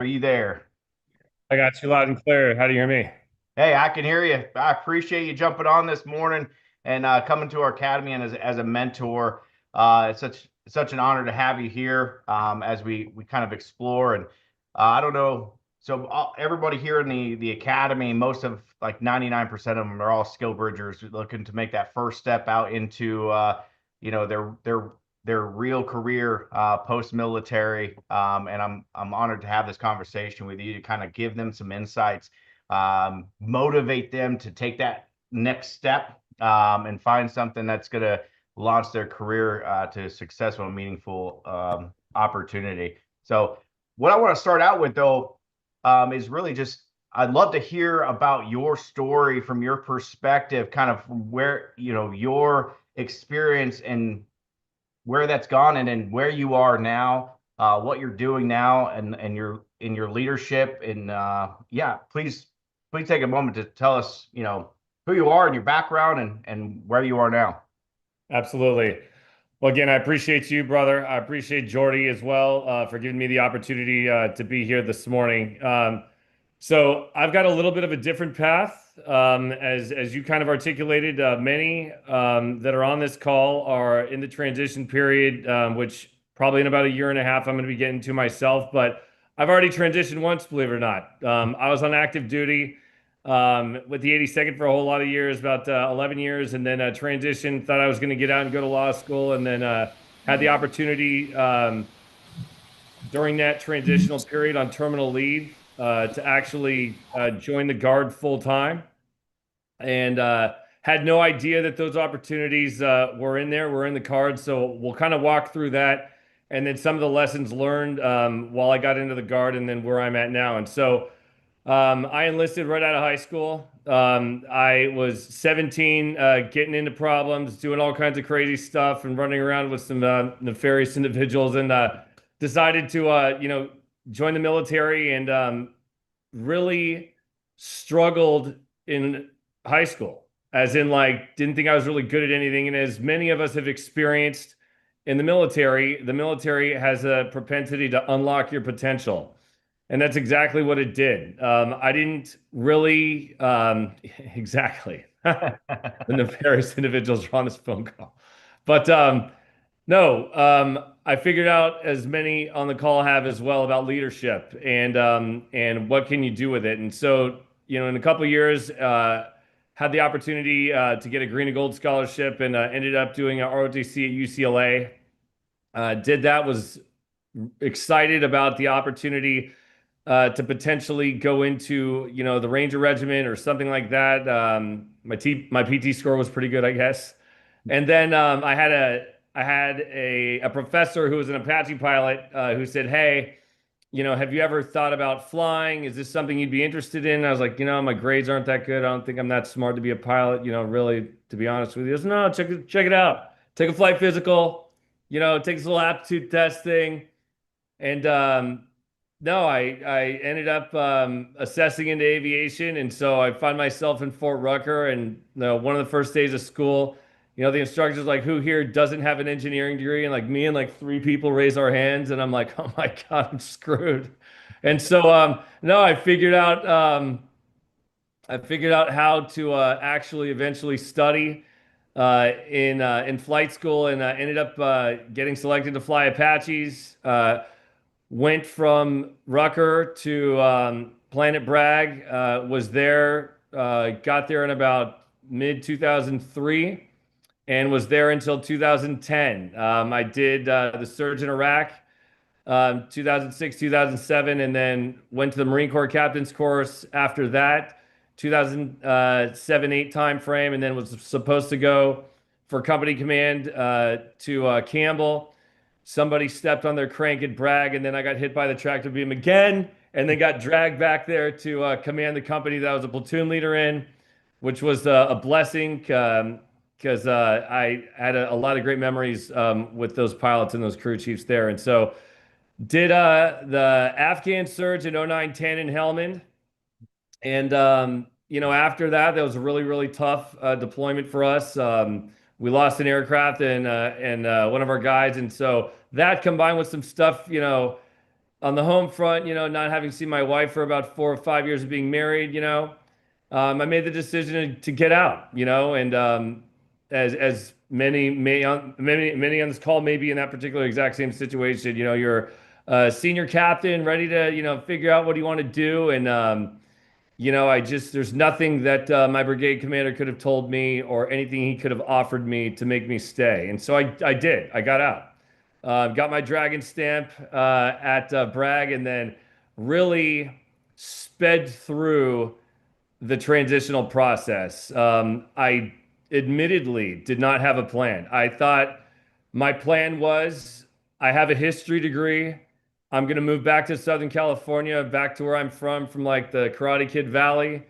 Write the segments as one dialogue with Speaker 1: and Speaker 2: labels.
Speaker 1: Are you there?
Speaker 2: I got you loud and clear. How do you hear me?
Speaker 1: Hey, I can hear you. I appreciate you jumping on this morning and coming to our academy and as a mentor. It's such an honor to have you here as we kind of explore. And I don't know. So everybody here in the academy, most of like 99% of them are all SkillBridgers looking to make that first step out into their real career post military. And I'm honored to have this conversation with you to kind of give them some insights, motivate them to take that next step, and find something that's going to launch their career to a successful and meaningful opportunity. So, what I want to start out with, though, is really just I'd love to hear about your story from your perspective, kind of from where, your experience and where that's gone, and then where you are now, what you're doing now, and your in your leadership. And yeah, please take a moment to tell us, who you are and your background and where you are now.
Speaker 2: Absolutely. Well, again, I appreciate you, brother. I appreciate Jordy as well for giving me the opportunity to be here this morning. So I've got a little bit of a different path, as you kind of articulated. Many that are on this call are in the transition period, which probably in about a year and a half I'm going to be getting to myself. But I've already transitioned once, believe it or not. I was on active duty with the 82nd for a whole lot of years, about 11 years, and then transitioned. Thought I was going to get out and go to law school, and then had the opportunity during that transitional period on terminal leave to actually join the Guard full time, and had no idea that those opportunities were in the cards. So we'll kind of walk through that, and then some of the lessons learned while I got into the Guard, and then where I'm at now. And so I enlisted right out of high school. I was 17, getting into problems, doing all kinds of crazy stuff, and running around with some nefarious individuals, and decided to, join the military, and really struggled in high school, as in, like, didn't think I was really good at anything. And as many of us have experienced in the military has a propensity to unlock your potential. And that's exactly what it did. I didn't really, exactly. The nefarious individuals are on this phone call. But no, I figured out, as many on the call have as well, about leadership and what can you do with it. And so, in a couple of years, had the opportunity to get a green and gold scholarship, and ended up doing a ROTC at UCLA. Did that, was excited about the opportunity to potentially go into, the Ranger Regiment or something like that. My PT score was pretty good, I guess. And then I had a professor who was an Apache pilot who said, "Hey, have you ever thought about flying? Is this something you'd be interested in?" And I was like, my grades aren't that good. I don't think I'm that smart to be a pilot, really, to be honest with you. He goes, "No, check it out. Take a flight physical, take this little aptitude test thing." And no, I ended up assessing into aviation, and so I find myself in Fort Rucker. And one of the first days of school, the instructor's like, "Who here doesn't have an engineering degree?" And like me and like three people raise our hands, and I'm like, "Oh my God, I'm screwed." And so no, I figured out how to actually eventually study in flight school, and ended up getting selected to fly Apaches. Went from Rucker to Planet Bragg, was there, got there in about mid 2003, and was there until 2010. I did the surge in Iraq, 2006, 2007, and then went to the Marine Corps Captain's Course after that, 2007, 8 time frame, and then was supposed to go for company command to Campbell. Somebody stepped on their crank at Bragg, and then I got hit by the tractor beam again, and then got dragged back there to command the company that I was a platoon leader in, which was a blessing, because I had a lot of great memories with those pilots and those crew chiefs there. And so did the Afghan surge in 09-10 in Helmand. And, after that, that was a really, really tough deployment for us. We lost an aircraft and one of our guys. And so that, combined with some stuff, on the home front, not having seen my wife for about 4 or 5 years of being married, I made the decision to get out, and as many on this call may be in that particular exact same situation. You're a senior captain, ready to figure out what you want to do, and there's nothing that my brigade commander could have told me or anything he could have offered me to make me stay. And so I did. I got out. Got my dragon stamp at Bragg, and then really sped through the transitional process. I admittedly did not have a plan. I thought my plan was I have a history degree. I'm going to move back to Southern California, back to where I'm from like the Karate Kid Valley.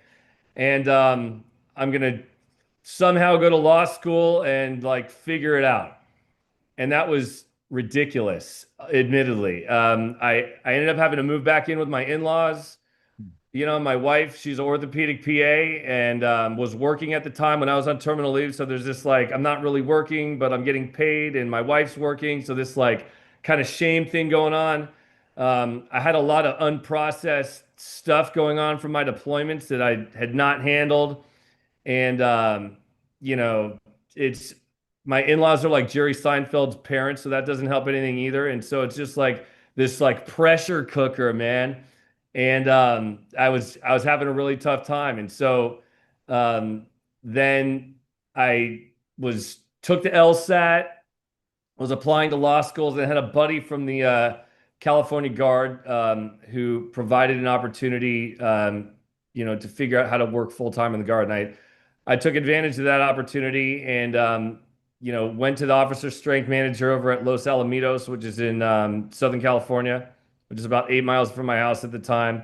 Speaker 2: And I'm going to somehow go to law school and like figure it out. And that was ridiculous, admittedly. I ended up having to move back in with my in-laws. My wife, she's an orthopedic PA and was working at the time when I was on terminal leave. So there's this like, I'm not really working, but I'm getting paid and my wife's working. So this like kind of shame thing going on. I had a lot of unprocessed stuff going on from my deployments that I had not handled. And, you know, it's my in-laws are like Jerry Seinfeld's parents. So that doesn't help anything either. And so it's just like this like pressure cooker, man. And I was having a really tough time. And so then I was took the LSAT, was applying to law schools, and had a buddy from the California Guard who provided an opportunity, to figure out how to work full time in the Guard. And I took advantage of that opportunity and went to the officer strength manager over at Los Alamitos, which is in Southern California, which is about 8 miles from my house at the time.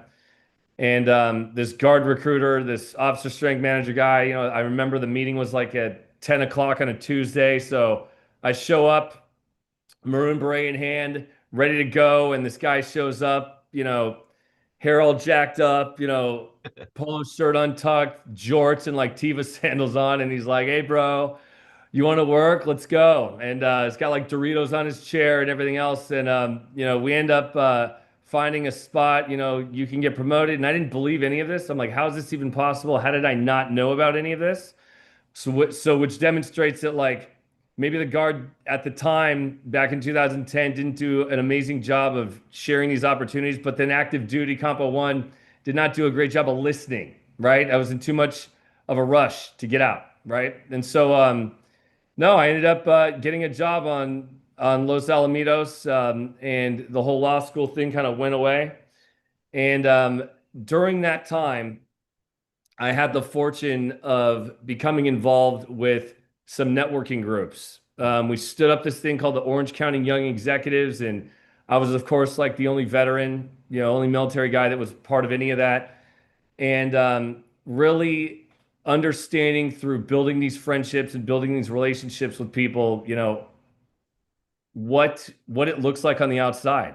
Speaker 2: And this guard recruiter, this officer strength manager guy, I remember the meeting was like at 10 o'clock on a Tuesday. So I show up, maroon beret in hand, ready to go. And this guy shows up, hair all jacked up, polo shirt untucked, jorts, and like Tiva sandals on. And he's like, "Hey, bro, you want to work? Let's go." And it's got like Doritos on his chair and everything else. And, we end up finding a spot, you can get promoted. And I didn't believe any of this. I'm like, how is this even possible? How did I not know about any of this? So which demonstrates that like maybe the Guard at the time back in 2010 didn't do an amazing job of sharing these opportunities, but then active duty Compo 1 did not do a great job of listening, right? I was in too much of a rush to get out, right? And so no, I ended up getting a job on Los Alamitos, and the whole law school thing kind of went away. And during that time, I had the fortune of becoming involved with some networking groups. We stood up this thing called the Orange County Young Executives, and I was, of course, like the only veteran, only military guy that was part of any of that. And really understanding through building these friendships and building these relationships with people, what it looks like on the outside,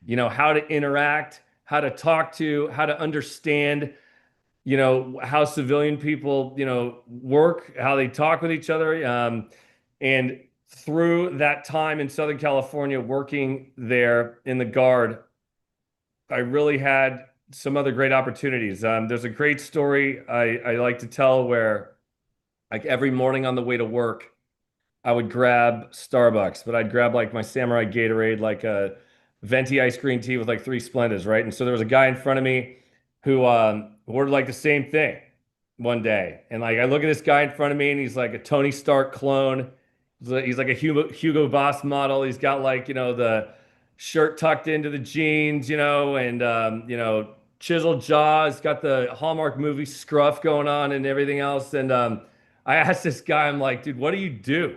Speaker 2: how to interact, how to talk to, how to understand, how civilian people, work, how they talk with each other. And through that time in Southern California, working there in the Guard, I really had some other great opportunities. There's a great story I like to tell where, like, every morning on the way to work, I would grab Starbucks, but I'd grab like my Samurai Gatorade, like a venti ice green tea with like 3 Splendas, right? And so there was a guy in front of me who ordered like the same thing one day. And like I look at this guy in front of me and he's like a Tony Stark clone. He's like a Hugo Boss model. He's got like, the shirt tucked into the jeans, and chiseled jaws, got the Hallmark movie scruff going on and everything else. And I asked this guy, I'm like, "Dude, what do you do?"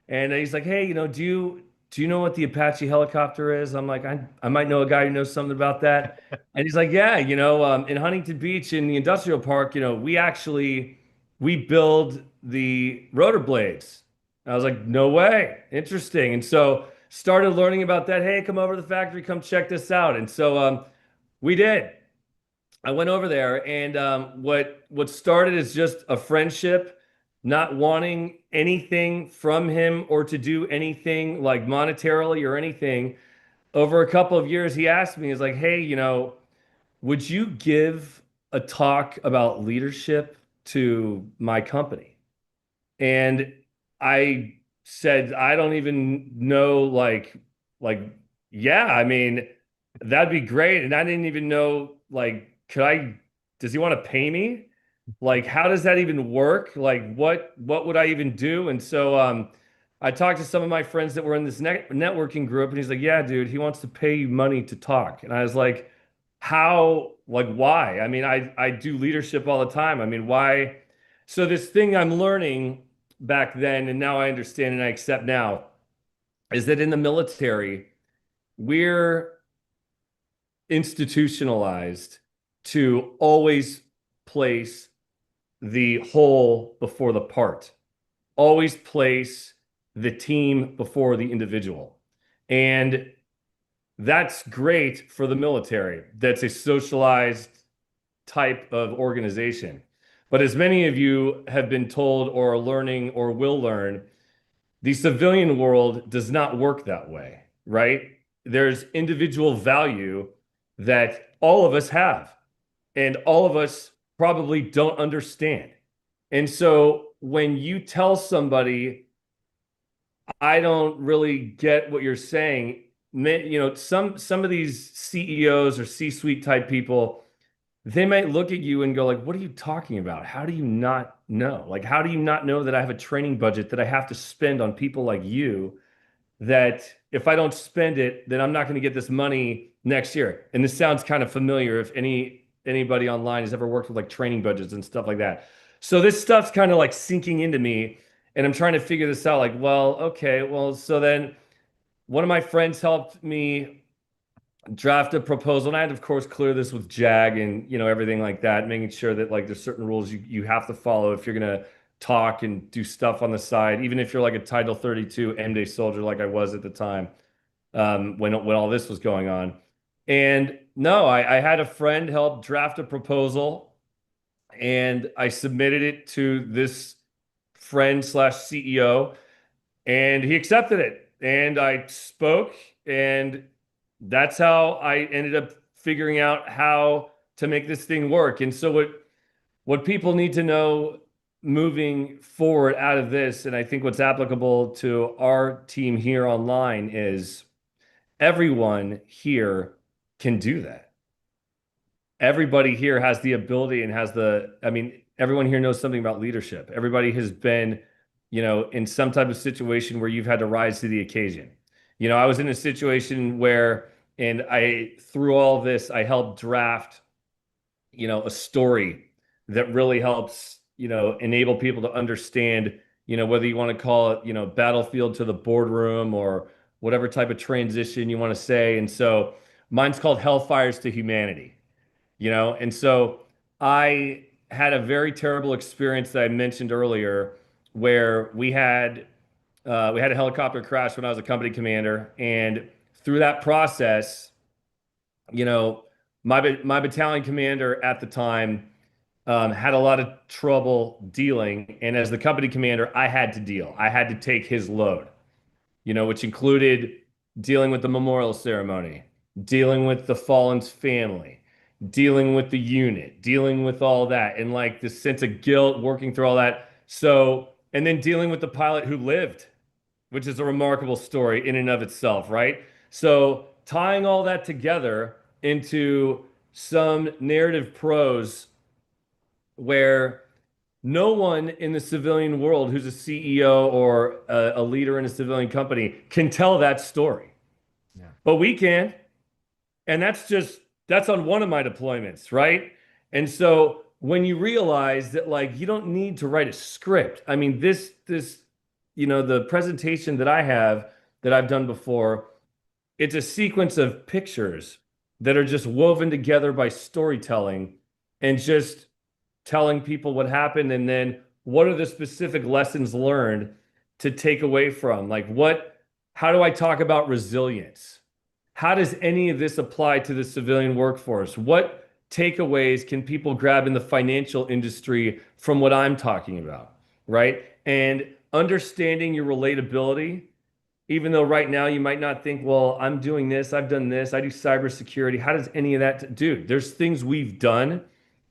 Speaker 2: And he's like, "Hey, do you know what the Apache helicopter is?" I'm like, I might know a guy who knows something about that. And he's like, "Yeah, in Huntington Beach in the industrial park, we build the rotor blades." I was like, "No way, interesting." And so started learning about that. "Hey, come over to the factory, come check this out." And so we did. I went over there, and what started as just a friendship, not wanting anything from him or to do anything like monetarily or anything, over a couple of years, he asked me, he's like, hey, would you give a talk about leadership to my company? And I said, I don't even know, like, yeah, I mean, that'd be great. And I didn't even know, like, does he want to pay me? Like, how does that even work? Like, what would I even do? And so, I talked to some of my friends that were in this networking group, and he's like, yeah, dude, he wants to pay you money to talk. And I was like, how, like, why? I mean, I do leadership all the time. I mean, why? So this thing I'm learning back then, and now I understand and I accept now, is that in the military, we're institutionalized to always place the whole before the part, always place the team before the individual. And that's great for the military. That's a socialized type of organization. But as many of you have been told or are learning or will learn, the civilian world does not work that way, right? There's individual value that all of us have, and all of us probably don't understand. And so when you tell somebody, I don't really get what you're saying, some of these CEOs or C-suite type people, they might look at you and go like, what are you talking about? How do you not know? Like, how do you not know that I have a training budget that I have to spend on people like you, that if I don't spend it, then I'm not going to get this money next year? And this sounds kind of familiar if anybody online has ever worked with like training budgets and stuff like that. So this stuff's kind of like sinking into me, and I'm trying to figure this out. Like, well, okay, well, so then one of my friends helped me draft a proposal, and I had to, of course, clear this with JAG and everything like that, making sure that like there's certain rules you have to follow if you're gonna talk and do stuff on the side, even if you're like a Title 32 M-Day soldier like I was at the time, when all this was going on. And no, I had a friend help draft a proposal, and I submitted it to this friend slash CEO, and he accepted it. And I spoke, and that's how I ended up figuring out how to make this thing work. And so what people need to know moving forward out of this, and I think what's applicable to our team here online, is everyone here can do that. Everybody here has the ability and I mean, everyone here knows something about leadership. Everybody has been, in some type of situation where you've had to rise to the occasion. I was in a situation where, and through all this, I helped draft, a story that really helps, enable people to understand, whether you want to call it, battlefield to the boardroom or whatever type of transition you want to say. And so mine's called Hellfires to Humanity. And so I had a very terrible experience that I mentioned earlier, where we had a helicopter crash when I was a company commander, and through that process, you know, my battalion commander at the time had a lot of trouble dealing, and as the company commander, I had to deal. I had to take his load, which included dealing with the memorial ceremony, dealing with the fallen's family, dealing with the unit, dealing with all that, and like this sense of guilt, working through all that. So, and then dealing with the pilot who lived, which is a remarkable story in and of itself, right? So, tying all that together into some narrative prose where no one in the civilian world who's a CEO or a leader in a civilian company can tell that story.
Speaker 1: Yeah.
Speaker 2: But we can. And that's on one of my deployments, right? And so when you realize that like you don't need to write a script. I mean, the presentation that I have that I've done before, it's a sequence of pictures that are just woven together by storytelling and just telling people what happened, and then what are the specific lessons learned to take away from, like, how do I talk about resilience? How does any of this apply to the civilian workforce? What takeaways can people grab in the financial industry from what I'm talking about, right? And understanding your relatability even though right now you might not think, well, I'm doing this, I've done this, I do cybersecurity. How does any of that, dude? There's things we've done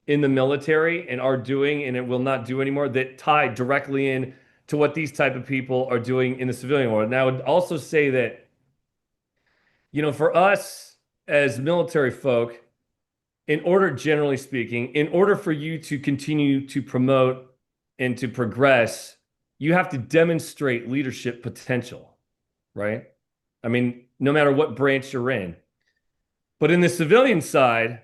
Speaker 2: in the military and are doing, and it will not do anymore that tie directly in to what these type of people are doing in the civilian world. And I would also say that, for us as military folk, in order, generally speaking, in order for you to continue to promote and to progress, you have to demonstrate leadership potential, right? I mean, no matter what branch you're in. But in the civilian side,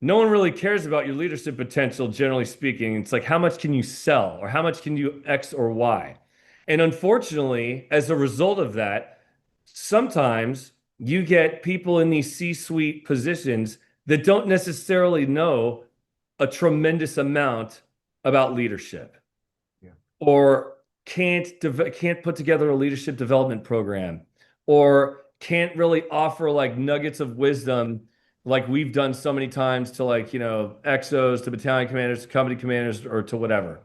Speaker 2: no one really cares about your leadership potential, generally speaking. It's like, how much can you sell or how much can you X or Y? And unfortunately, as a result of that, sometimes you get people in these C-suite positions that don't necessarily know a tremendous amount about leadership
Speaker 1: Yeah.
Speaker 2: or can't put together a leadership development program or can't really offer like nuggets of wisdom like we've done so many times to like, XOs, to battalion commanders, to company commanders, or to whatever.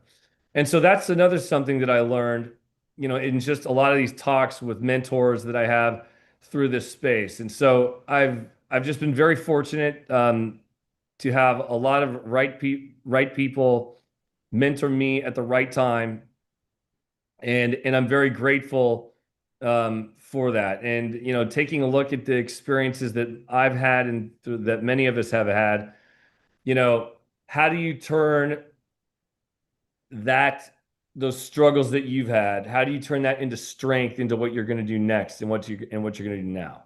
Speaker 2: And so that's another something that I learned, in just a lot of these talks with mentors that I have through this space. And so I've just been very fortunate to have a lot of right people mentor me at the right time, and I'm very grateful for that. And taking a look at the experiences that I've had and that many of us have had, how do you turn that those struggles that you've had, how do you turn that into strength into what you're going to do next and what you're going to do now?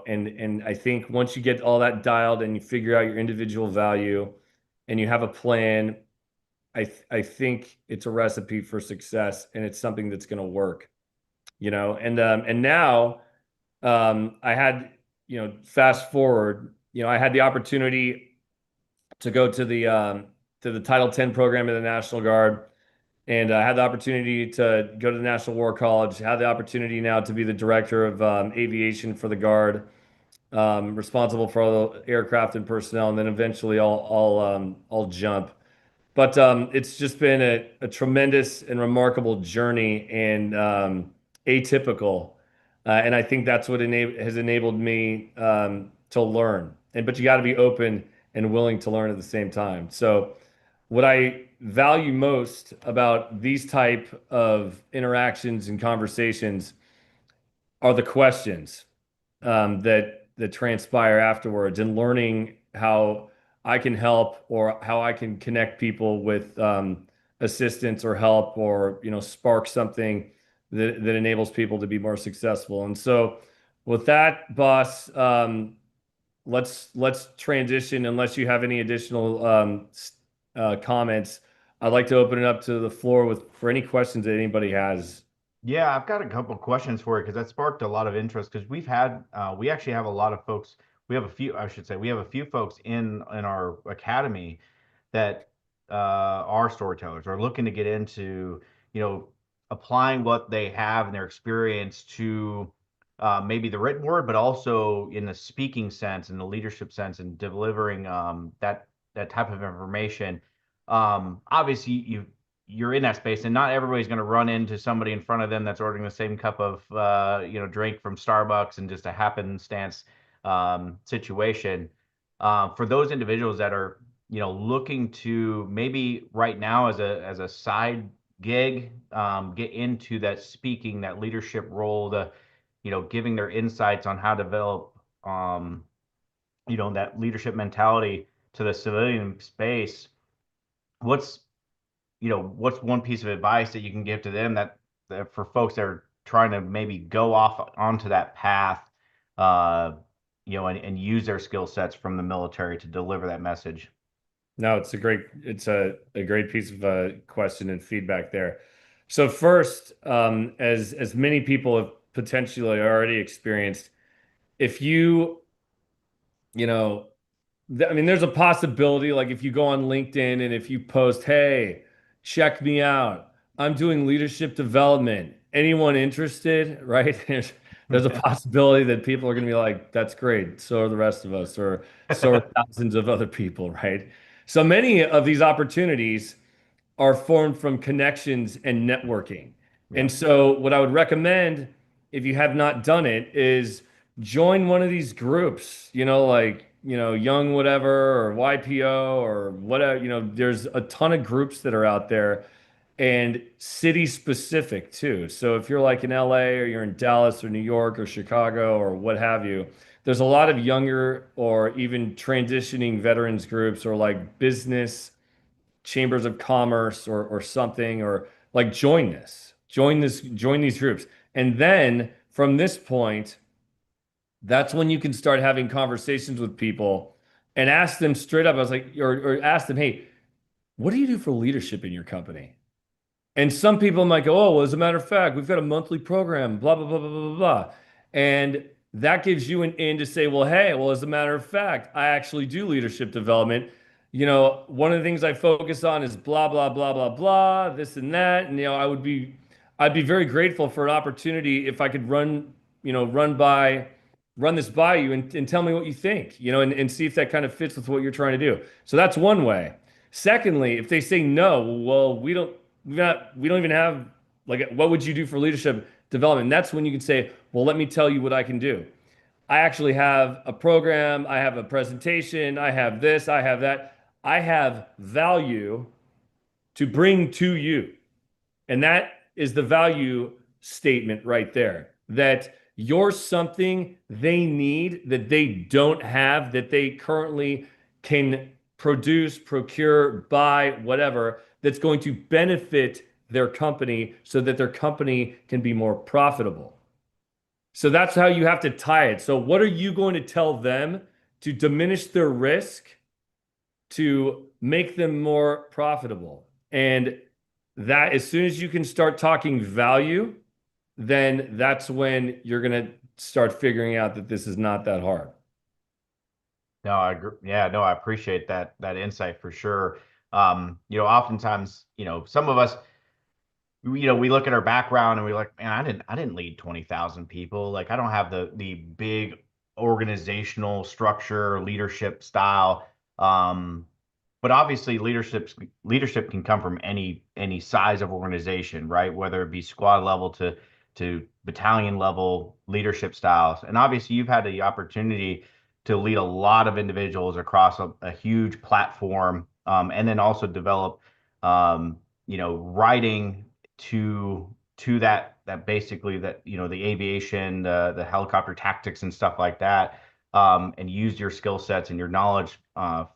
Speaker 2: And I think once you get all that dialed and you figure out your individual value and you have a plan, I think it's a recipe for success and it's something that's going to work. And now I had, fast forward, I had the opportunity to go to the Title 10 program in the National Guard. And I had the opportunity to go to the National War College, had the opportunity now to be the director of aviation for the Guard, responsible for all the aircraft and personnel, and then eventually I'll jump. But it's just been a tremendous and remarkable journey and atypical. And I think that's what has enabled me to learn. But you got to be open and willing to learn at the same time. So what I value most about these type of interactions and conversations are the questions that transpire afterwards, and learning how I can help or how I can connect people with assistance or help or spark something that enables people to be more successful. And so, with that, boss, let's transition. Unless you have any additional comments, I'd like to open it up to the floor for any questions that anybody has.
Speaker 1: Yeah, I've got a couple of questions for you because that sparked a lot of interest because we actually have a lot of folks. We have a few, I should say, we have a few folks in our academy that are storytellers or looking to get into, you know, applying what they have and their experience to maybe the written word, but also in the speaking sense and the leadership sense and delivering that type of information. Obviously, you're in that space, and not everybody's going to run into somebody in front of them that's ordering the same cup of drink from Starbucks and just a happenstance situation. For those individuals that are looking to maybe right now as a side gig, get into that speaking, that leadership role, the giving their insights on how to develop that leadership mentality to the civilian space. What's what's one piece of advice that you can give to them that for folks that are trying to maybe go off onto that path, and use their skill sets from the military to deliver that message?
Speaker 2: No, it's a great piece of question and feedback there. So first, as many people have potentially already experienced, if you know, I mean, there's a possibility, like if you go on LinkedIn and if you post, "Hey, check me out. I'm doing leadership development. Anyone interested?" Right? There's a possibility that people are going to be like, "That's great. So are the rest of us," or so are thousands of other people, right? So many of these opportunities are formed from connections and networking.
Speaker 1: Yeah.
Speaker 2: And so, what I would recommend if you have not done it is join one of these groups, like, Young Whatever or YPO or whatever. There's a ton of groups that are out there and city specific too. So, if you're like in LA or you're in Dallas or New York or Chicago or what have you, there's a lot of younger or even transitioning veterans groups or like business chambers of commerce or something, or like join these groups. And then from this point, that's when you can start having conversations with people and ask them straight up. I was like, or ask them, hey, what do you do for leadership in your company? And some people might go, oh, well, as a matter of fact, we've got a monthly program, blah, blah, blah, blah, blah, blah. And that gives you an in to say, well, hey, well, as a matter of fact, I actually do leadership development. One of the things I focus on is blah, blah, blah, blah, blah, this and that. And, I'd be very grateful for an opportunity if I could run this by you and tell me what you think, and see if that kind of fits with what you're trying to do. So that's one way. Secondly, if they say no, well, we don't even have like what would you do for leadership development? And that's when you can say, well, let me tell you what I can do. I actually have a program, I have a presentation, I have this, I have that. I have value to bring to you. And that is the value statement right there. That you're something they need that they don't have, that they currently can produce, procure, buy, whatever, that's going to benefit their company so that their company can be more profitable. So that's how you have to tie it. So, what are you going to tell them to diminish their risk to make them more profitable? And that as soon as you can start talking value, then that's when you're going to start figuring out that this is not that hard.
Speaker 1: No, I agree. Yeah, no, I appreciate that insight for sure. Oftentimes, some of us, we look at our background and we're like, man, I didn't lead 20,000 people. Like I don't have the big organizational structure, leadership style. Um, but obviously leadership can come from any size of organization, right? Whether it be squad level to battalion level leadership styles. And obviously you've had the opportunity to lead a lot of individuals across a huge platform, and then also develop writing to that basically that the aviation, the helicopter tactics and stuff like that, and use your skill sets and your knowledge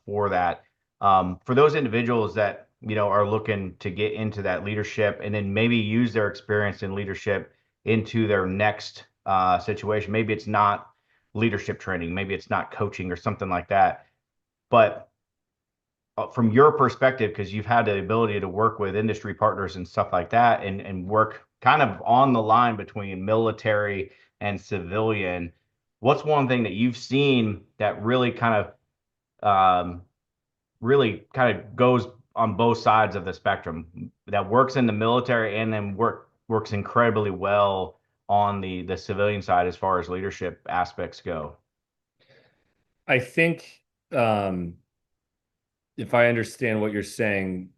Speaker 1: for that. For those individuals that are looking to get into that leadership and then maybe use their experience in leadership into their next situation. Maybe it's not leadership training, maybe it's not coaching or something like that. But from your perspective, because you've had the ability to work with industry partners and stuff like that, and work kind of on the line between military and civilian, what's one thing that you've seen that really kind of goes on both sides of the spectrum, that works in the military and then works incredibly well on the civilian side as far as leadership aspects go?
Speaker 2: I think if I understand what you're saying,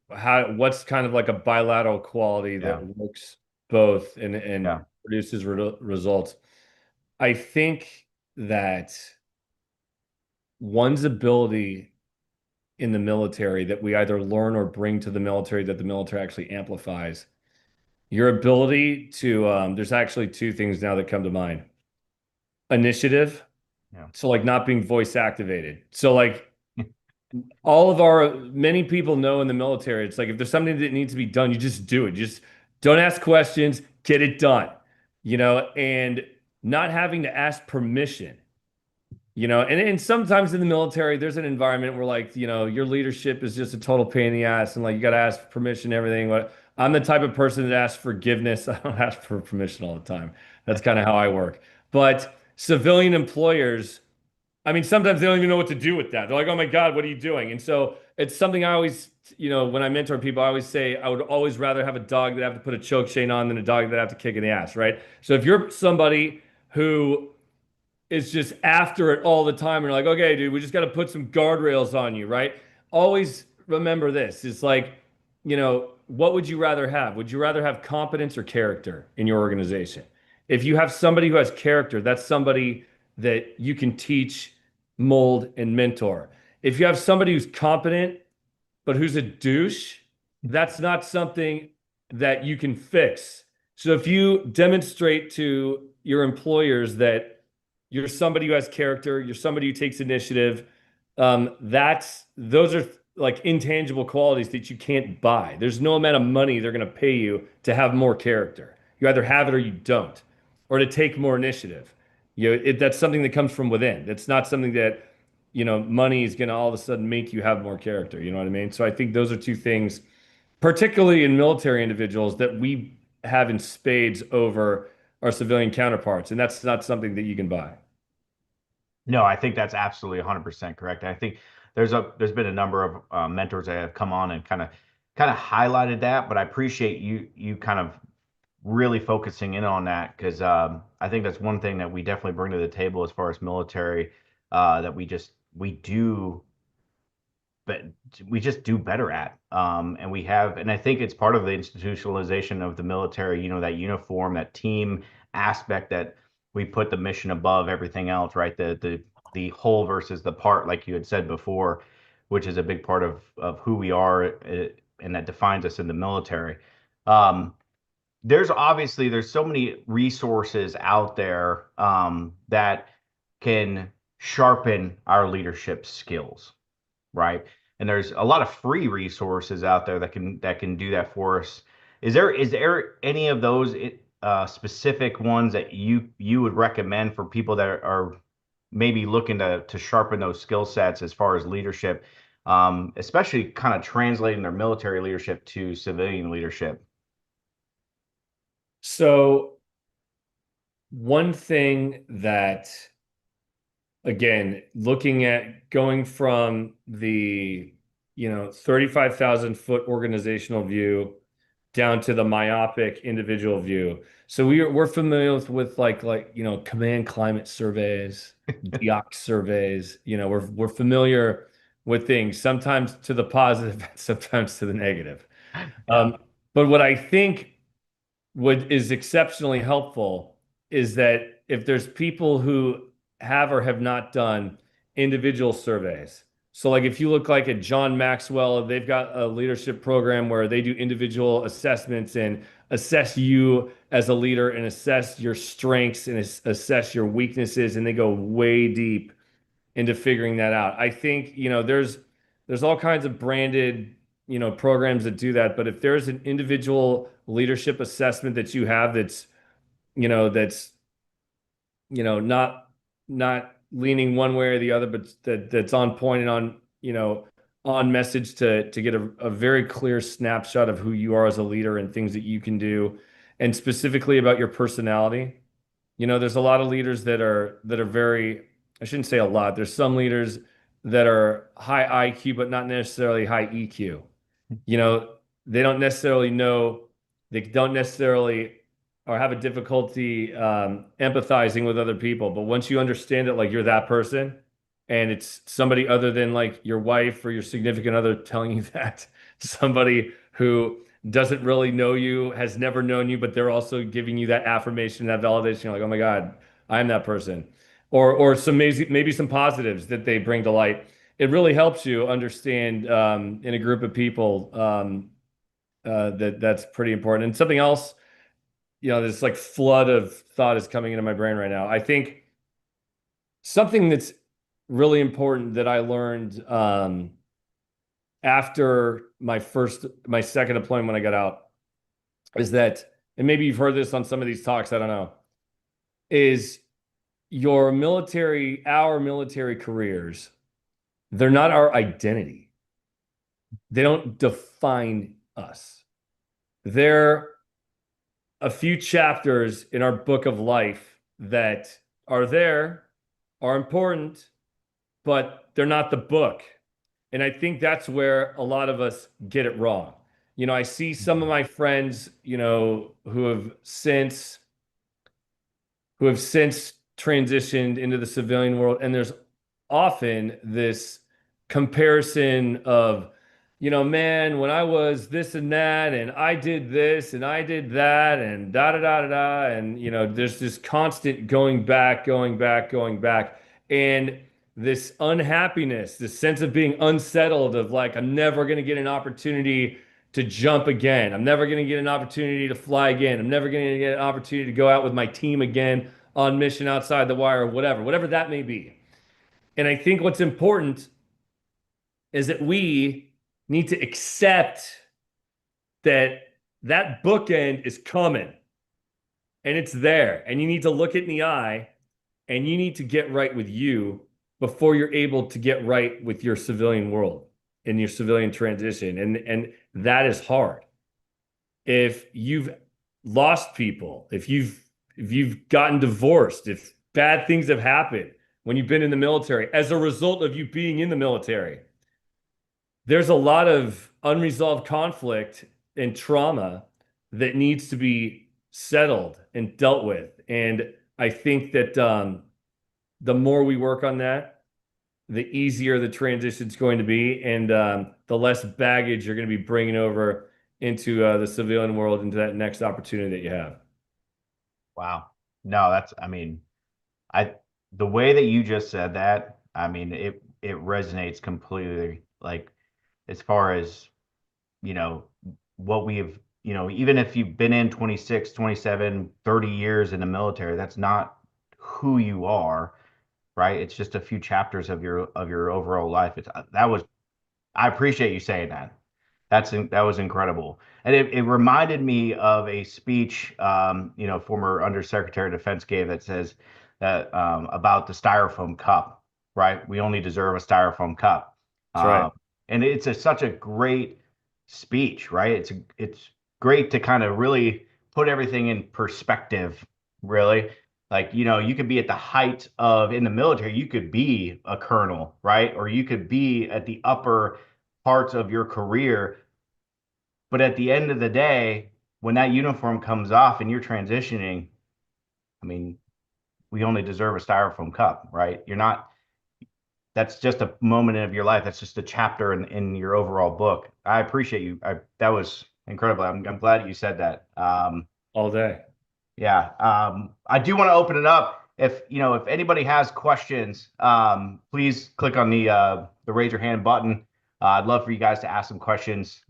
Speaker 2: what's kind of like a bilateral quality
Speaker 1: Yeah,
Speaker 2: that works both and
Speaker 1: yeah,
Speaker 2: produces results. I think that one's ability in the military that we either learn or bring to the military that the military actually amplifies. Your ability to, there's actually two things now that come to mind. Initiative.
Speaker 1: yeah,
Speaker 2: So like not being voice activated. So like all of our many people know in the military, it's like if there's something that needs to be done, you just do it. Just don't ask questions, get it done. And not having to ask permission. And sometimes in the military, there's an environment where like, your leadership is just a total pain in the ass and like you got to ask permission and everything. But I'm the type of person that asks forgiveness. I don't ask for permission all the time. That's kind of how I work. But civilian employers, I mean, sometimes they don't even know what to do with that. They're like, oh my God, what are you doing? And so it's something I always, when I mentor people, I always say I would always rather have a dog that have to put a choke chain on than a dog that have to kick in the ass, right? So if you're somebody who is just after it all the time. And you're like, okay, dude, we just got to put some guardrails on you, right? Always remember this. It's like, what would you rather have? Would you rather have competence or character in your organization? If you have somebody who has character, that's somebody that you can teach, mold, and mentor. If you have somebody who's competent, but who's a douche, that's not something that you can fix. So if you demonstrate to your employers that you're somebody who has character, you're somebody who takes initiative, those are like intangible qualities that you can't buy. There's no amount of money they're going to pay you to have more character. You either have it or you don't, or to take more initiative. That's something that comes from within. That's not something that money is going to all of a sudden make you have more character. You know what I mean? So I think those are two things, particularly in military individuals, that we have in spades over our civilian counterparts, and that's not something that you can buy.
Speaker 1: No, I think that's absolutely 100% correct. I think there's been a number of mentors that have come on and kind of highlighted that, but I appreciate you kind of really focusing in on that because I think that's one thing that we definitely bring to the table as far as military that we do but we just do better at. And I think it's part of the institutionalization of the military, that uniform, that team aspect that we put the mission above everything else, right? The whole versus the part, like you had said before, which is a big part of who we are, and that defines us in the military. Um, there's so many resources out there that can sharpen our leadership skills, right? And there's a lot of free resources out there that can do that for us. Is there any of those specific ones that you would recommend for people that are maybe looking to sharpen those skill sets as far as leadership, especially kind of translating their military leadership to civilian leadership?
Speaker 2: So one thing that, again, looking at going from the 35,000-foot organizational view down to the myopic individual view. So we're familiar with command climate surveys, DOC surveys. We're familiar with things, sometimes to the positive, sometimes to the negative.
Speaker 1: Yeah.
Speaker 2: But what I think what is exceptionally helpful is that if there's people who have or have not done individual surveys. So like if you look like at John Maxwell, they've got a leadership program where they do individual assessments and assess you as a leader and assess your strengths and assess your weaknesses, and they go way deep into figuring that out. I think, there's all kinds of branded, programs that do that, but if there's an individual leadership assessment that you have that's not leaning one way or the other, but that's on point and on message to get a very clear snapshot of who you are as a leader and things that you can do, and specifically about your personality. There's a lot of leaders that are very, I shouldn't say a lot. There's some leaders that are high IQ, but not necessarily high EQ. You know, they don't necessarily know, they don't necessarily or have a difficulty empathizing with other people. But once you understand it, like you're that person, and it's somebody other than like your wife or your significant other telling you that, somebody who doesn't really know you, has never known you, but they're also giving you that affirmation, that validation. You're like, oh my God, I'm that person. Or some maybe some positives that they bring to light. It really helps you understand in a group of people that's pretty important. And something else, this like flood of thought is coming into my brain right now. I think something that's really important that I learned after my second deployment when I got out is that, and maybe you've heard this on some of these talks, I don't know, is our military careers, they're not our identity. They don't define us. They're a few chapters in our book of life that are important, but they're not the book. And I think that's where a lot of us get it wrong. I see some of my friends, who have since transitioned into the civilian world, and there's often this comparison of man, when I was this and that, and I did this and I did that, and da da da da da, and there's this constant going back, going back, going back, and this unhappiness, this sense of being unsettled, of like, I'm never gonna get an opportunity to jump again. I'm never gonna get an opportunity to fly again. I'm never gonna get an opportunity to go out with my team again on mission outside the wire, or whatever that may be. And I think what's important is that we need to accept that that bookend is coming and it's there. And you need to look it in the eye and you need to get right with you before you're able to get right with your civilian world and your civilian transition. And that is hard. If you've lost people, if you've gotten divorced, if bad things have happened when you've been in the military as a result of you being in the military, there's a lot of unresolved conflict and trauma that needs to be settled and dealt with. And I think that the more we work on that, the easier the transition's going to be, and the less baggage you're going to be bringing over into the civilian world, into that next opportunity that you have.
Speaker 1: Wow. No, I mean, I, the way that you just said that, I mean, it resonates completely. Like, as far as, you know, what we've, even if you've been in 26, 27, 30 years in the military, that's not who you are, right? It's just a few chapters of your overall life. I appreciate you saying that. That was incredible, and it reminded me of a speech, former Undersecretary of Defense gave, that says that, about the styrofoam cup, right? We only deserve a styrofoam cup,
Speaker 2: That's right.
Speaker 1: and such a great speech, right? It's great to kind of really put everything in perspective, really. Like, you could be at the height of, in the military, you could be a colonel, right? Or you could be at the upper parts of your career. But at the end of the day, when that uniform comes off and you're transitioning, I mean, we only deserve a styrofoam cup, right? You're not, that's just a moment of your life. That's just a chapter in your overall book. I appreciate you. That was incredible. I'm glad you said that.
Speaker 2: All day.
Speaker 1: Yeah. I do want to open it up. If anybody has questions, please click on the raise your hand button. I'd love for you guys to ask some questions.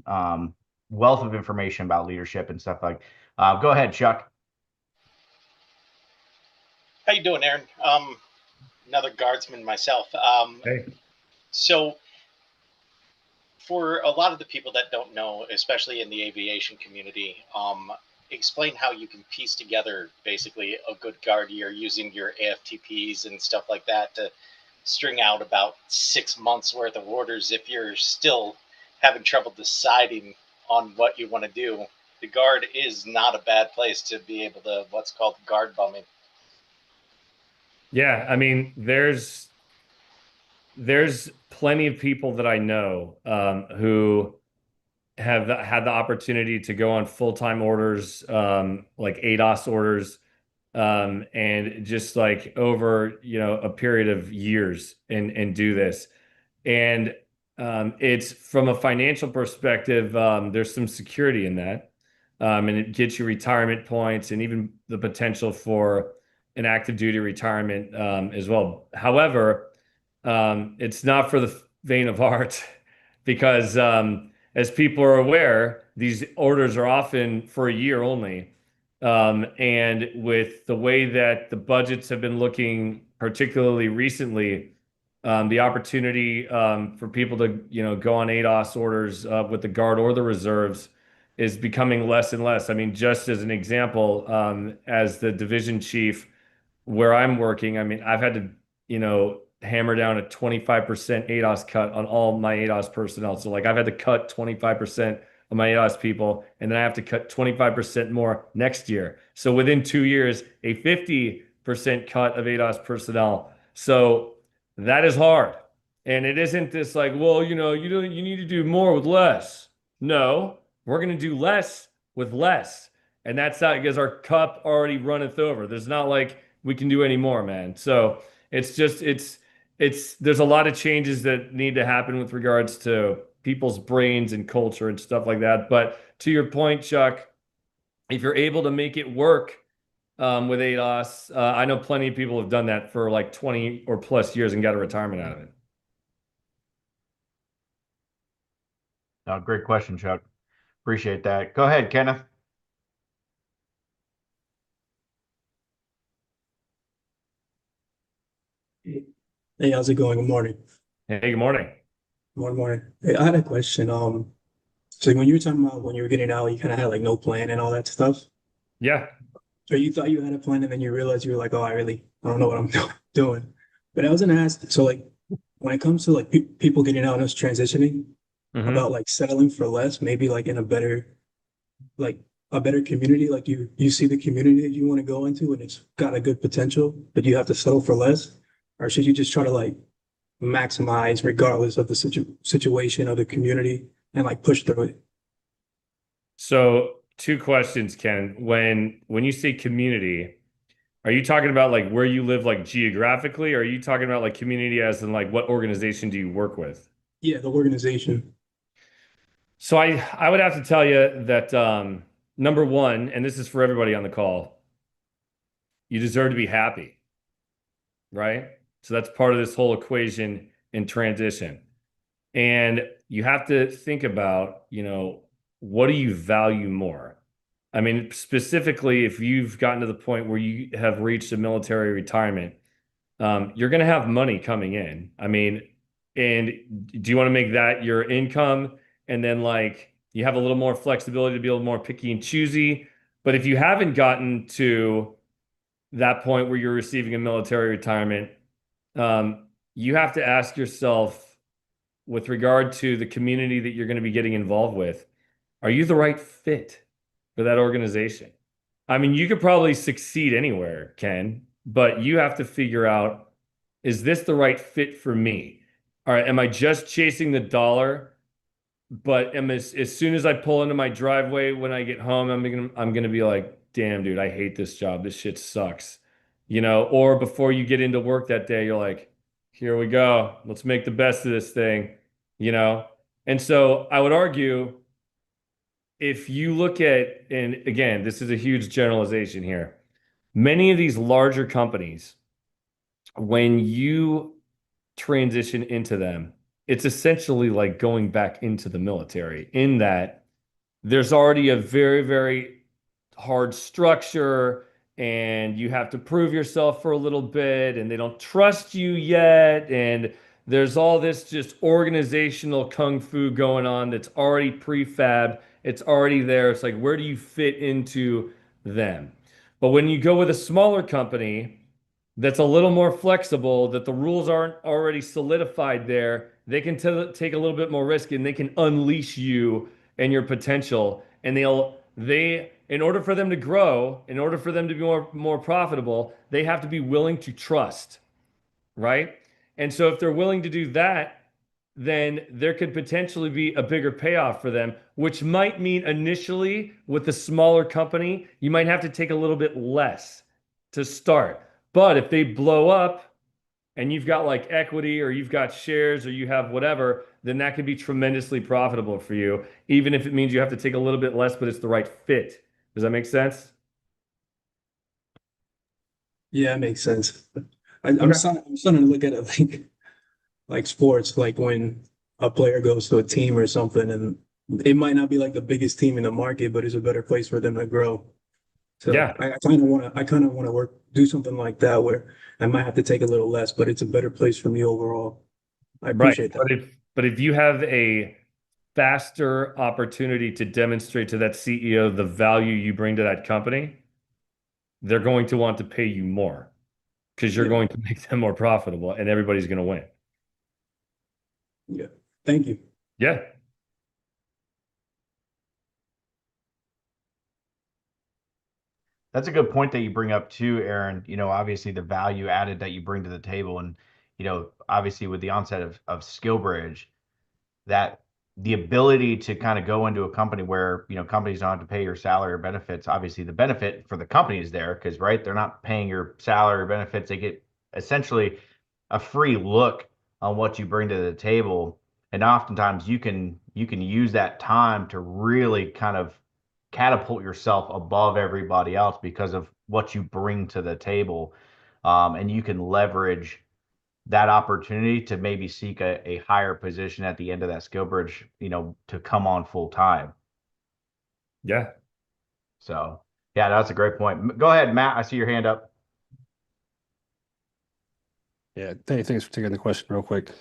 Speaker 1: Wealth of information about leadership and stuff like. Go ahead, Chuck.
Speaker 3: How you doing, Aaron? Another guardsman myself.
Speaker 2: Hey.
Speaker 3: So for a lot of the people that don't know, especially in the aviation community, explain how you can piece together basically a good guard year using your AFTPs and stuff like that to string out about 6 months worth of orders. If you're still having trouble deciding on what you want to do, the guard is not a bad place to be able to what's called guard bumming.
Speaker 2: Yeah, I mean, there's plenty of people that I know who have had the opportunity to go on full-time orders, like ADOS orders, and just like over, a period of years and do this. And it's from a financial perspective, there's some security in that. And it gets you retirement points and even the potential for an active duty retirement as well. However, it's not for the faint of heart because, as people are aware, these orders are often for a year only. And with the way that the budgets have been looking, particularly recently, the opportunity for people to, go on ADOS orders with the Guard or the reserves is becoming less and less. I mean, just as an example, as the division chief where I'm working, I mean, I've had to, hammer down a 25% ADOS cut on all my ADOS personnel. So like I've had to cut 25% of my ADOS people, and then I have to cut 25% more next year. So within 2 years, a 50% cut of ADOS personnel. So that is hard. And it isn't this like, well, you need to do more with less. No, we're going to do less with less. And that's not because our cup already runneth over. There's not like we can do any more, man. So it's just, there's a lot of changes that need to happen with regards to people's brains and culture and stuff like that. But to your point, Chuck, if you're able to make it work with ADOS, I know plenty of people have done that for like 20 or plus years and got a retirement out of it.
Speaker 1: Great question, Chuck. Appreciate that. Go ahead, Kenneth.
Speaker 4: Hey, how's it going? Good morning.
Speaker 2: Hey, good morning.
Speaker 4: Morning. Hey, I had a question. So when you were talking about when you were getting out, you kind of had like no plan and all that stuff.
Speaker 2: Yeah.
Speaker 4: Or you thought you had a plan and then you realized you were like, oh, I don't know what I'm doing. But I was gonna ask, so like when it comes to like pe people getting out and us transitioning
Speaker 2: Hmm.
Speaker 4: about like settling for less, maybe like in a better like a better community, like you see the community that you want to go into and it's got a good potential, but you have to settle for less, or should you just try to like maximize regardless of the situation of the community and like push through it?
Speaker 2: So two questions, Ken. When you say community, are you talking about like where you live like geographically, or are you talking about like community as in like what organization do you work with?
Speaker 4: Yeah, the organization.
Speaker 2: So I would have to tell you that number one, and this is for everybody on the call, you deserve to be happy, right? So that's part of this whole equation in transition. And you have to think about, what do you value more? I mean, specifically, if you've gotten to the point where you have reached a military retirement, you're going to have money coming in. I mean, and do you want to make that your income? And then, like, you have a little more flexibility to be a little more picky and choosy. But if you haven't gotten to that point where you're receiving a military retirement, you have to ask yourself, with regard to the community that you're going to be getting involved with, are you the right fit for that organization? I mean, you could probably succeed anywhere, Ken, but you have to figure out, is this the right fit for me? All right, am I just chasing the dollar? But as soon as I pull into my driveway when I get home, I'm gonna be like, damn, dude, I hate this job. This shit sucks. Or before you get into work that day, you're like, here we go. Let's make the best of this thing, you know? And so I would argue, if you look at, and again, this is a huge generalization here, many of these larger companies, when you transition into them, it's essentially like going back into the military, in that there's already a very, very hard structure and you have to prove yourself for a little bit and they don't trust you yet. And there's all this just organizational kung fu going on that's already prefab. It's already there. It's like, where do you fit into them? But when you go with a smaller company that's a little more flexible, that the rules aren't already solidified there, they can take a little bit more risk and they can unleash you and your potential. And in order for them to grow, in order for them to be more profitable, they have to be willing to trust, right? And so if they're willing to do that, then there could potentially be a bigger payoff for them, which might mean initially with the smaller company, you might have to take a little bit less to start. But if they blow up and you've got like equity or you've got shares or you have whatever, then that can be tremendously profitable for you, even if it means you have to take a little bit less, but it's the right fit. Does that make sense?
Speaker 4: Yeah, it makes sense.
Speaker 2: Okay.
Speaker 4: I'm starting to look at it like sports, like when a player goes to a team or something, and it might not be like the biggest team in the market, but it's a better place for them to grow. So
Speaker 2: Yeah,
Speaker 4: I kind of want to do something like that where I might have to take a little less, but it's a better place for me overall. I
Speaker 2: right.
Speaker 4: appreciate that.
Speaker 2: But if you have a faster opportunity to demonstrate to that CEO the value you bring to that company, they're going to want to pay you more because you're
Speaker 4: Yeah,
Speaker 2: going to make them more profitable and everybody's going to win.
Speaker 4: yeah. Thank you.
Speaker 2: Yeah.
Speaker 1: That's a good point that you bring up too, Aaron. Obviously the value added that you bring to the table, and obviously with the onset of SkillBridge, that the ability to kind of go into a company where companies don't have to pay your salary or benefits. Obviously, the benefit for the company is there because right, they're not paying your salary or benefits. They get essentially a free look on what you bring to the table. And oftentimes you can use that time to really kind of catapult yourself above everybody else because of what you bring to the table. And you can leverage that opportunity to maybe seek a higher position at the end of that skill bridge, to come on full time.
Speaker 2: Yeah.
Speaker 1: So yeah, that's a great point. Go ahead, Matt. I see your hand up.
Speaker 5: Yeah, thanks for taking the question real quick.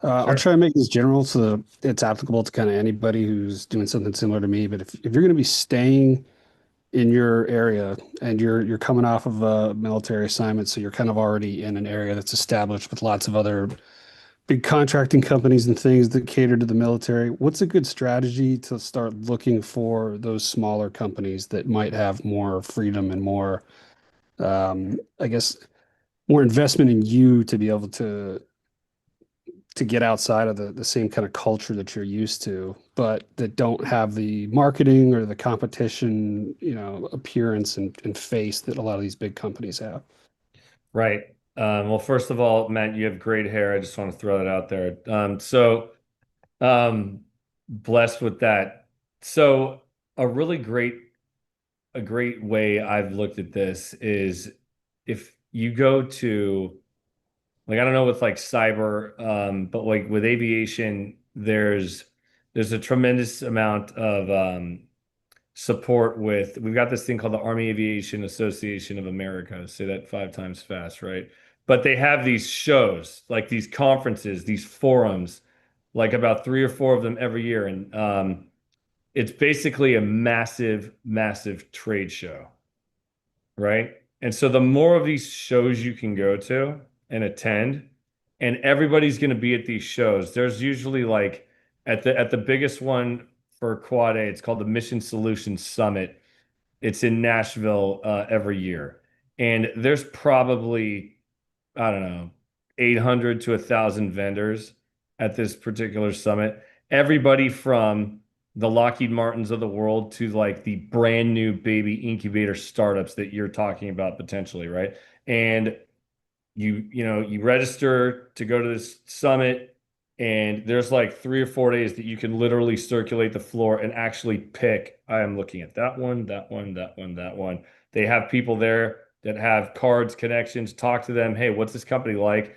Speaker 5: I'll
Speaker 2: Sure.
Speaker 5: try to make this general so it's applicable to kind of anybody who's doing something similar to me. But if you're going to be staying in your area and you're coming off of a military assignment, so you're kind of already in an area that's established with lots of other big contracting companies and things that cater to the military, what's a good strategy to start looking for those smaller companies that might have more freedom and more, I guess, more investment in you to be able to get outside of the same kind of culture that you're used to, but that don't have the marketing or the competition, appearance and face that a lot of these big companies have?
Speaker 2: Right. Well, first of all, Matt, you have great hair. I just want to throw that out there. So blessed with that. So a really great way I've looked at this is if you go to, like, I don't know with like cyber, but like with aviation, there's a tremendous amount of support with, we've got this thing called the Army Aviation Association of America. Say that 5 times fast, right? But they have these shows, like these conferences, these forums, like about 3 or 4 of them every year. And it's basically a massive, massive trade show, right? And so the more of these shows you can go to and attend, and everybody's going to be at these shows. There's usually like at the biggest one for Quad A, it's called the Mission Solutions Summit. It's in Nashville every year. And there's probably, I don't know, 800 to 1,000 vendors at this particular summit. Everybody from the Lockheed Martins of the world to like the brand new baby incubator startups that you're talking about potentially, right? And you register to go to this summit, and there's like 3 or 4 days that you can literally circulate the floor and actually pick. I am looking at that one, that one, that one, that one. They have people there that have cards, connections. Talk to them. Hey, what's this company like?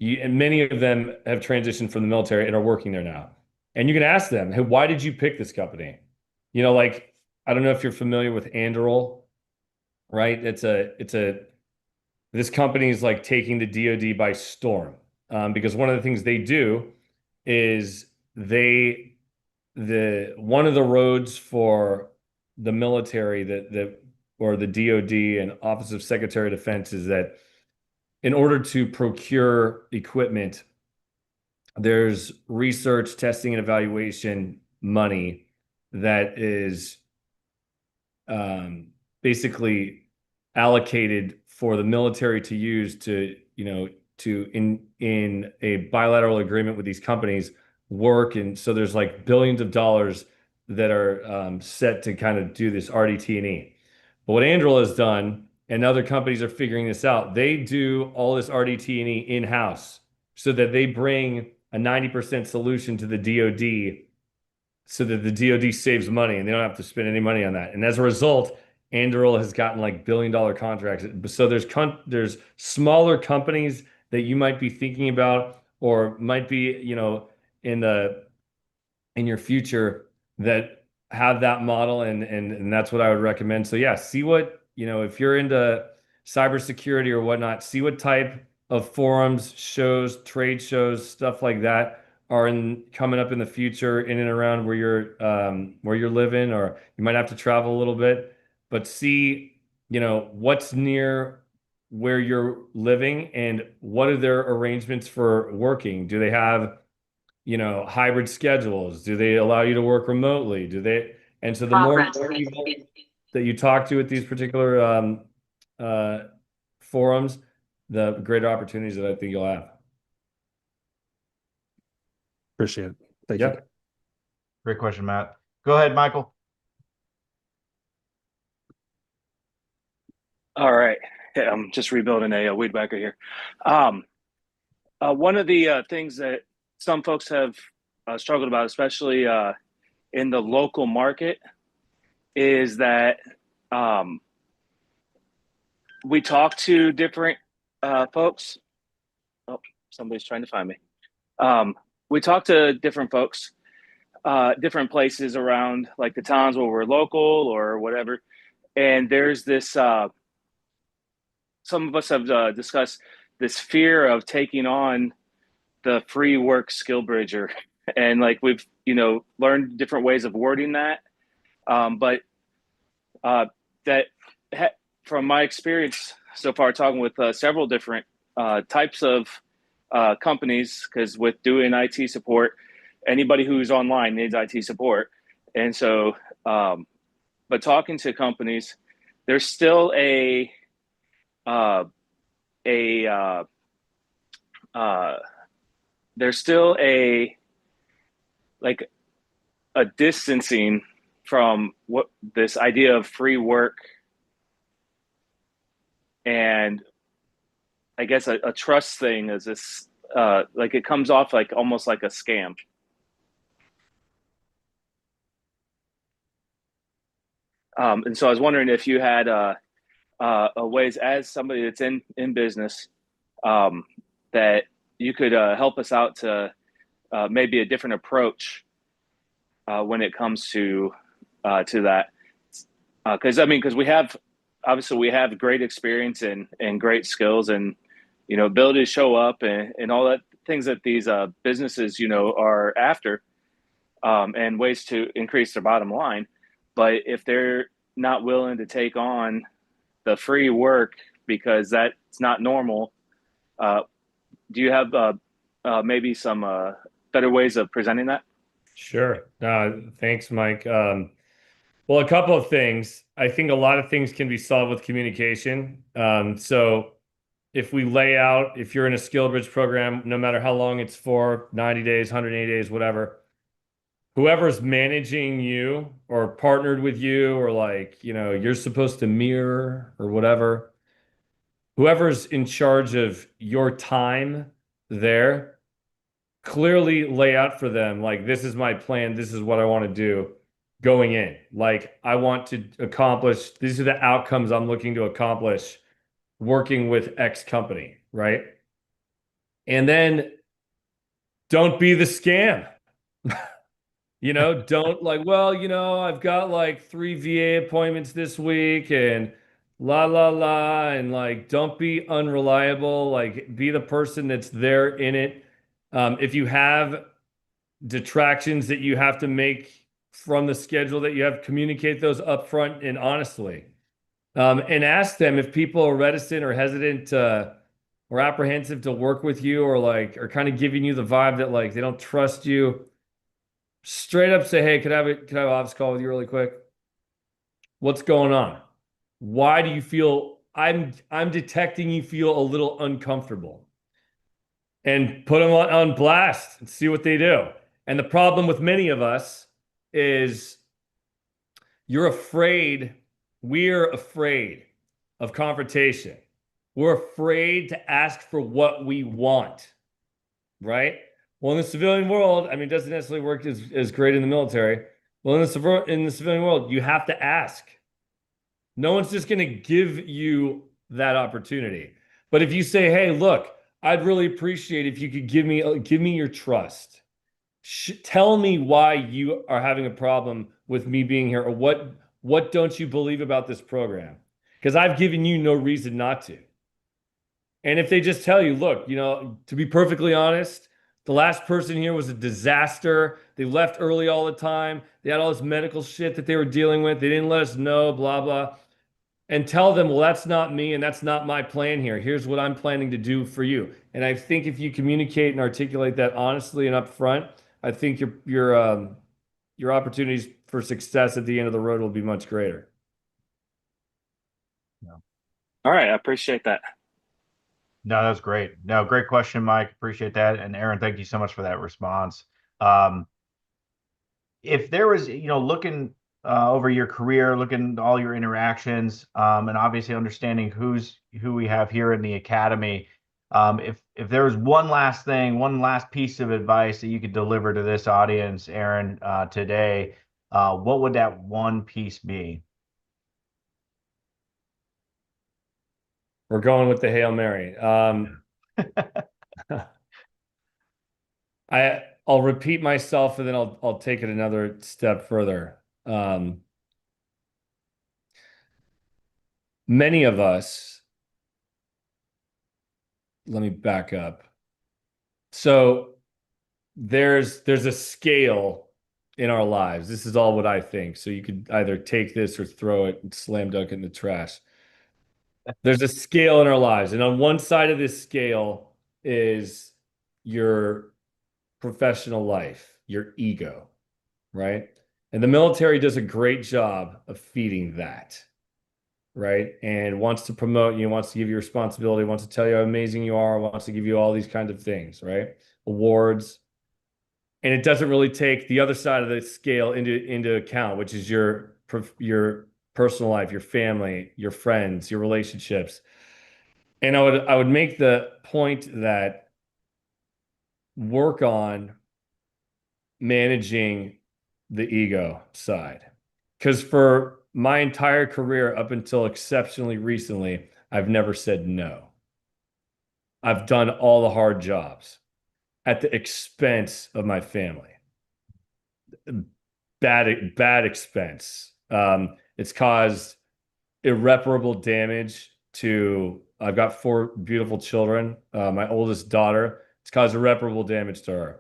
Speaker 2: And many of them have transitioned from the military and are working there now. And you can ask them, hey, why did you pick this company? Like, I don't know if you're familiar with Anduril, right? This company is like taking the DoD by storm, because one of the things they do is one of the roads for the military that or the DoD and Office of Secretary of Defense is that in order to procure equipment, there's research, testing, and evaluation money that is basically allocated for the military to use to, in a bilateral agreement with these companies work. And so there's like billions of dollars that are set to kind of do this RDT&E. But what Anduril has done, and other companies are figuring this out, they do all this RDT&E in-house so that they bring a 90% solution to the DoD so that the DoD saves money and they don't have to spend any money on that. And as a result, Anduril has gotten like billion-dollar contracts. So there's smaller companies that you might be thinking about or might be, in your future that have that model, and that's what I would recommend. So yeah, see what, if you're into cybersecurity or whatnot, see what type of forums, shows, trade shows, stuff like that are coming up in the future in and around where you're living, or you might have to travel a little bit, but see, what's near where you're living and what are their arrangements for working. Do they have, hybrid schedules? Do they allow you to work remotely? And so the more people that you talk to at these particular forums, the greater opportunities that I think you'll have.
Speaker 5: Appreciate it. Thank
Speaker 2: Yeah.
Speaker 5: you.
Speaker 1: Great question, Matt. Go ahead, Michael.
Speaker 6: All right. Yeah, I'm just rebuilding a weed whacker here. One of the things that some folks have struggled about, especially in the local market, is that we talk to different folks. Oh, somebody's trying to find me. We talk to different folks, different places around, like the towns where we're local or whatever. And there's this, some of us have discussed this fear of taking on the free work skill bridger. And like we've, learned different ways of wording that. But from my experience so far, talking with several different types of companies, because with doing IT support, anybody who's online needs IT support. And so, but talking to companies, there's still there's still like a distancing from what this idea of free work, and I guess a trust thing is this, like it comes off like almost like a scam. And so I was wondering if you had a ways, as somebody that's in business, that you could help us out to maybe a different approach when it comes to that. Because we have, obviously we have great experience and great skills and, ability to show up and all that things that these businesses, are after, and ways to increase their bottom line. But if they're not willing to take on the free work because that's not normal, do you have maybe some better ways of presenting that?
Speaker 2: Sure. Thanks, Mike. Well, a couple of things. I think a lot of things can be solved with communication. So if we lay out, if you're in a SkillBridge program, no matter how long it's for, 90 days, 180 days, whatever, whoever's managing you or partnered with you, or like, you're supposed to mirror or whatever, whoever's in charge of your time there, clearly lay out for them, like, this is my plan, this is what I want to do going in. Like, I want to accomplish, these are the outcomes I'm looking to accomplish working with X company, right? And then don't be the scam. Don't like, well, I've got like 3 VA appointments this week and la la la, and like, don't be unreliable. Like, be the person that's there in it. If you have detractions that you have to make from the schedule that you have, communicate those upfront and honestly. And ask them if people are reticent or hesitant or apprehensive to work with you, or like are kind of giving you the vibe that like they don't trust you. Straight up say, hey, could I have an office call with you really quick? What's going on? Why do you feel I'm detecting you feel a little uncomfortable? And put them on blast and see what they do. And the problem with many of us is we're afraid of confrontation. We're afraid to ask for what we want, right? Well, in the civilian world, it doesn't necessarily work as great in the military. Well, in the civilian world, you have to ask. No one's just going to give you that opportunity. But if you say, hey, look, I'd really appreciate if you could give me your trust. Tell me why you are having a problem with me being here, or what don't you believe about this program? Because I've given you no reason not to. And if they just tell you, look, to be perfectly honest, the last person here was a disaster. They left early all the time. They had all this medical shit that they were dealing with. They didn't let us know, blah, blah. And tell them, well, that's not me and that's not my plan here. Here's what I'm planning to do for you. And I think if you communicate and articulate that honestly and upfront, I think your opportunities for success at the end of the road will be much greater.
Speaker 1: Yeah.
Speaker 6: All right, I appreciate that.
Speaker 1: No, that's great. No, great question, Mike. Appreciate that. And Aaron, thank you so much for that response. If there was, looking over your career, looking at all your interactions, and obviously understanding who we have here in the academy, If there was one last thing, one last piece of advice that you could deliver to this audience, Aaron, today, what would that one piece be?
Speaker 2: We're going with the Hail Mary. I'll repeat myself and then I'll take it another step further. Many of us, let me back up. So there's a scale in our lives. This is all what I think. So you could either take this or throw it and slam dunk it in the trash. There's a scale in our lives, and on one side of this scale is your professional life, your ego, right? And the military does a great job of feeding that, right? And wants to promote you, wants to give you responsibility, wants to tell you how amazing you are, wants to give you all these kinds of things, right? Awards. And it doesn't really take the other side of the scale into account, which is your personal life, your family, your friends, your relationships. And I would make the point that work on managing the ego side. Because for my entire career up until exceptionally recently, I've never said no. I've done all the hard jobs at the expense of my family. Bad expense. It's caused irreparable damage to, I've got 4 beautiful children. My oldest daughter, it's caused irreparable damage to her.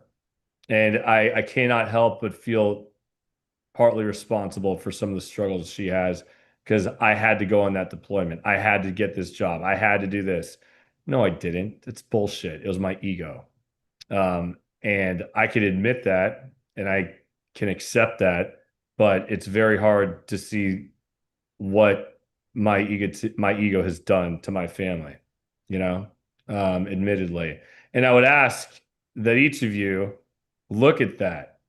Speaker 2: And I cannot help but feel partly responsible for some of the struggles she has because I had to go on that deployment. I had to get this job. I had to do this. No, I didn't. It's bullshit. It was my ego. And I can admit that and I can accept that, but it's very hard to see what my ego has done to my family, admittedly. And I would ask that each of you look at that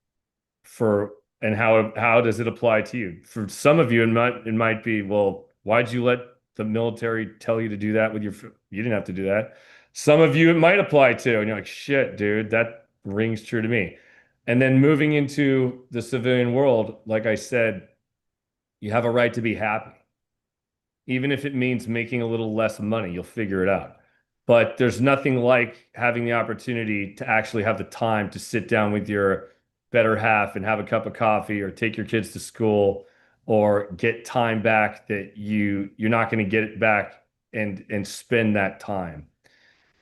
Speaker 2: and how does it apply to you? For some of you, it might be, well, why'd you let the military tell you to do that you didn't have to do that. Some of you, it might apply to, and you're like, shit, dude, that rings true to me. And then moving into the civilian world, like I said, you have a right to be happy. Even if it means making a little less money, you'll figure it out. But there's nothing like having the opportunity to actually have the time to sit down with your better half and have a cup of coffee or take your kids to school or get time back that you're not going to get it back and spend that time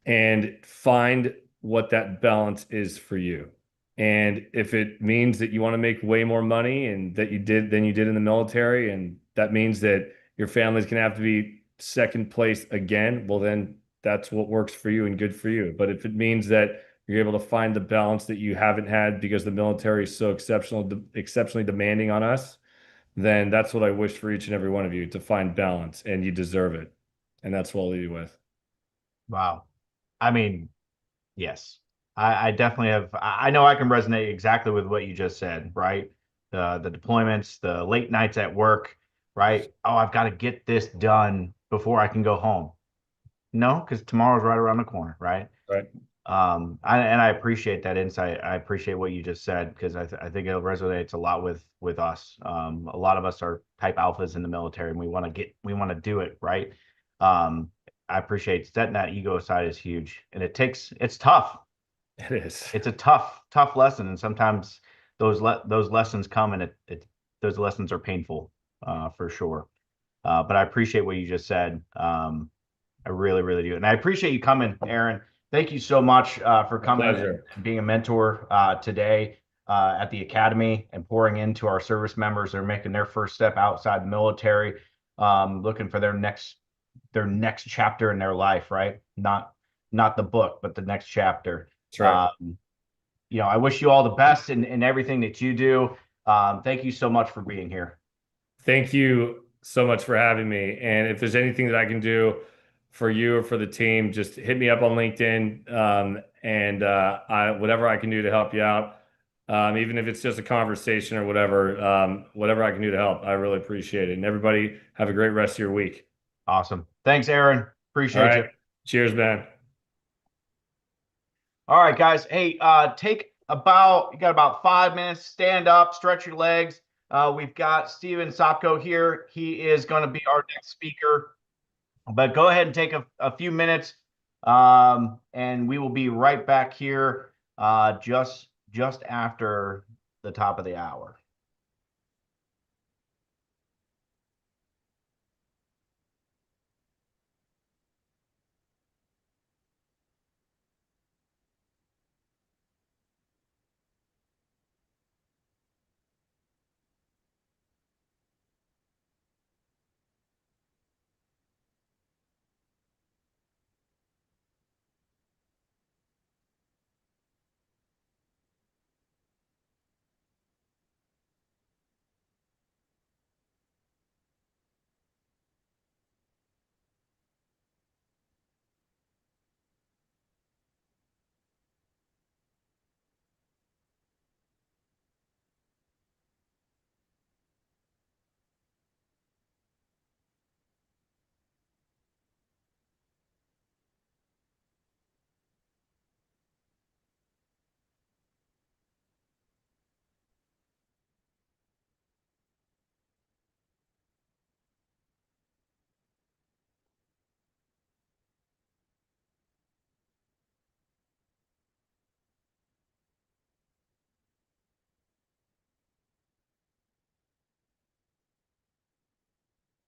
Speaker 2: and find what that balance is for you. And if it means that you want to make way more money and than you did in the military, and that means that your family's going to have to be second place again, well, then that's what works for you and good for you. But if it means that you're able to find the balance that you haven't had because the military is so exceptionally demanding on us, then that's what I wish for each and every one of you, to find balance, and you deserve it. And that's what I'll leave you with.
Speaker 1: Wow. I mean, yes, I definitely have. I know I can resonate exactly with what you just said, right? The deployments, the late nights at work, right? Oh, I've got to get this done before I can go home. No, because tomorrow's right around the corner, right?
Speaker 2: Right.
Speaker 1: I appreciate that insight. I appreciate what you just said because I think it resonates a lot with us. A lot of us are type alphas in the military, and we want to do it right. I appreciate setting that ego aside is huge, and it's tough.
Speaker 2: It is.
Speaker 1: It's a tough lesson, and sometimes those lessons come, and those lessons are painful, for sure. But I appreciate what you just said. I really, really do, and I appreciate you coming, Aaron. Thank you so much for coming and being a mentor today at the academy and pouring into our service members that are making their first step outside the military, looking for their next chapter in their life, right? Not the book, but the next chapter.
Speaker 2: That's right.
Speaker 1: I wish you all the best in everything that you do. Thank you so much for being here.
Speaker 2: Thank you so much for having me. And if there's anything that I can do for you or for the team, just hit me up on LinkedIn. Whatever I can do to help you out, even if it's just a conversation or whatever I can do to help, I really appreciate it. And everybody have a great rest of your week.
Speaker 1: Awesome. Thanks, Aaron. Appreciate you.
Speaker 2: Cheers, man.
Speaker 1: All right, guys. Hey, you got about 5 minutes. Stand up, stretch your legs. We've got Steven Sopko here. He is going to be our next speaker. But go ahead and take a few minutes, and we will be right back here just after the top of the hour.